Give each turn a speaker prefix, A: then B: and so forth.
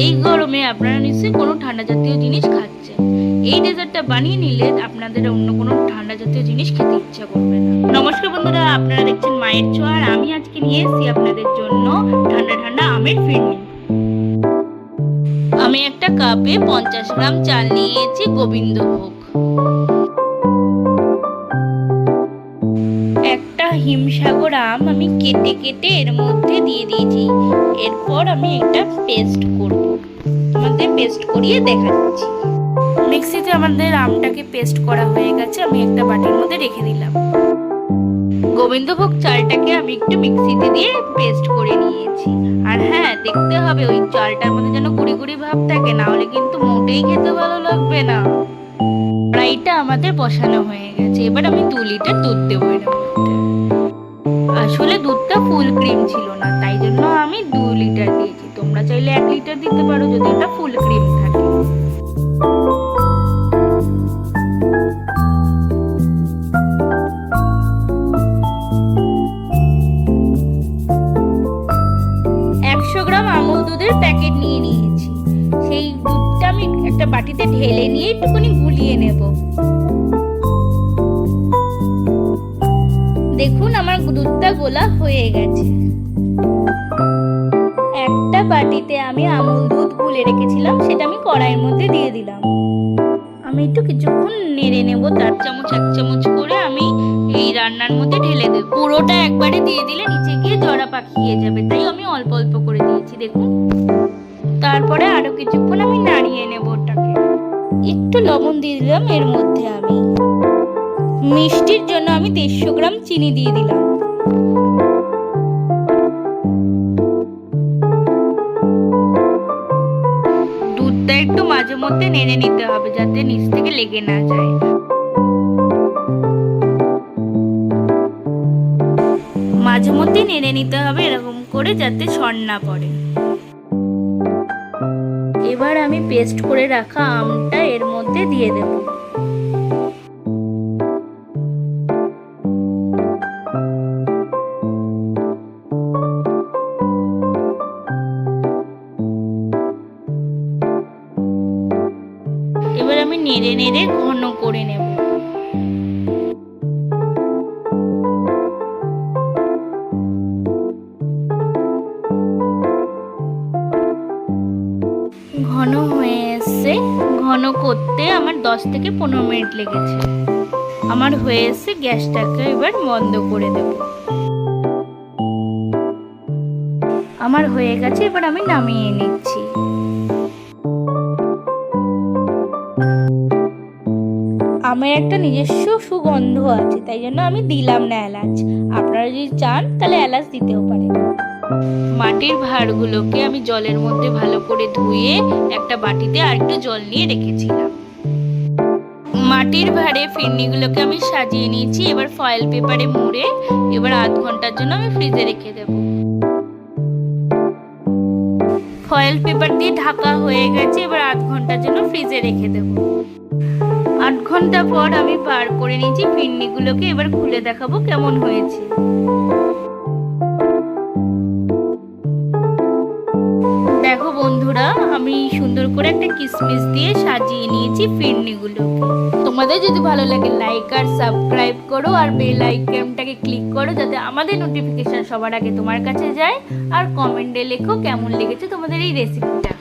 A: এই গরমে আপনারা নিশ্চয়ই কোনো ঠান্ডা জাতীয় জিনিস খাচ্ছেন। এই ডেজার্টটা বানিয়ে নিলে আপনাদের অন্য কোনো ঠান্ডা জাতীয় জিনিস খেতে ইচ্ছা করবে না। নমস্কার বন্ধুরা, আপনারা দেখছেন মায়ের ছোঁয়া, আর আমি আজকে নিয়ে এসেছি আপনাদের জন্য ঠান্ডা ঠান্ডা আমের ফিরনি। আমি একটা কাপে 50 গ্রাম চাল নিয়েছি গোবিন্দভোগ। একটা হিমসাগর আম আমি কেটে কেটে এর মধ্যে দিয়ে দিয়েছি। এরপর আমি একটা পেস্ট করব, আমাদের পেস্ট করিয়ে দেখাচ্ছি। মিক্সিতে আমাদের আমটাকে পেস্ট করা হয়ে গেছে, আমি একটা বাটির মধ্যে রেখে দিলাম। গোবিন্দভোগ চালটাকে আমি একটু মিক্সিতে দিয়ে পেস্ট করে নিয়েছি। আর হ্যাঁ, দেখতে হবে ওই চালটার মধ্যে যেন গুঁড়ি গুঁড়ি ভাব থাকে, না হলে কিন্তু মোটেই খেতে ভালো লাগবে না। কড়াইটা আমাদের বসানো হয়ে গেছে, এবার আমি 2 লিটার দুধ দেবো এর মধ্যে। আসলে দুধটা ফুল ক্রিম ছিল না, তাই জন্য আমি 2 লিটার দিয়েছি। তোমরা চাইলে 1 লিটার দিতে পারো যদি ওটা ফুল ক্রিম থাকে। আমুল দুধের প্যাকেট নিয়ে নিয়েছি, সেই দুধটা আমি একটা বাটিতে ঢেলে নিয়ে একটুখানি গুলিয়ে নেব। দেখুন আমার দুধটা গোলা হয়ে গেছে। একটা বাটিতে আমি আমুল দুধ গুলে রেখেছিলাম, সেটা আমি কড়াইয়ের মধ্যে দিয়ে দিলাম। আমি একটু কিছুক্ষণ নেড়ে নেব, 4 চামচ 1 চামচ করে আমি এই রান্নার মধ্যে ঢেলে দেব। পুরোটা একবারে দিয়ে দিলে নিচে গিয়ে জড়া পাকিয়ে যাবে, তাই আমি অল্প অল্প করে দিয়েছি। দেখুন, তারপরে আরো কিছুক্ষণ আমি নাড়িয়ে নেব ওটাকে। একটু লবণ দিয়ে দিলাম এর মধ্যে। আমি মিষ্টির জন্য আমি 150 গ্রাম চিনি দিয়ে দিলাম। দুধটা একটু মাঝে মধ্যে নেড়ে নিতে হবে যাতে নিচ থেকে লেগে না যায়। মাঝে মধ্যে নেড়ে নিতে হবে এরকম করে, যাতে ছড় না পড়ে। এবার আমি পেস্ট করে রাখা আমটা এর মধ্যে দিয়ে দেব। এবার আমি নেড়ে নেড়ে ঘন করে নেব। ঘন হয়ে এসে, ঘন করতে আমার 10 থেকে 15 মিনিট লেগেছে। আমার হয়ে এসে গ্যাসটাকে এবার বন্ধ করে দেব। আমার হয়ে গেছে, এবার আমি নামিয়ে নিচ্ছি। আমার একটা নিজস্ব সুগন্ধ আছে, তাই জন্য আমি দিলাম না এলাচ। আপনারা যদি চান তাহলে এলাচ দিতেও পারেন। মাটির ভাঁড়গুলোকে আমি জলের মধ্যে ভালো করে ধুয়ে একটা বাটিতে আর একটু জল নিয়ে রেখেছিলাম। মাটির ভাঁড়ে ফিরনিগুলোকে আমি সাজিয়ে নিয়েছি। এবার ফয়েল পেপারে মুড়ে এবার আধ ঘন্টার জন্য আমি ফ্রিজে রেখে দেব। ফয়েল পেপার দিয়ে ঢাকা হয়ে গেছে, এবার আধ ঘন্টার জন্য ফ্রিজে রেখে দেব। 8 ঘন্টা পর আমি বার করে নিয়েছি ফিরনিগুলোকে, এবার খুলে দেখাবো কেমন হয়েছে। দেখো বন্ধুরা, আমি সুন্দর করে একটা কিসমিস দিয়ে সাজিয়ে নিয়েছি ফিরনিগুলোকে। তোমাদের যদি ভালো লাগে লাইক আর সাবস্ক্রাইব করো, আর বেল আইকনটাকে ক্লিক করো যাতে আমাদের নোটিফিকেশন সবার আগে তোমার কাছে যায়। আর কমেন্টে লেখো কেমন লেগেছে তোমাদের এই রেসিপিটা।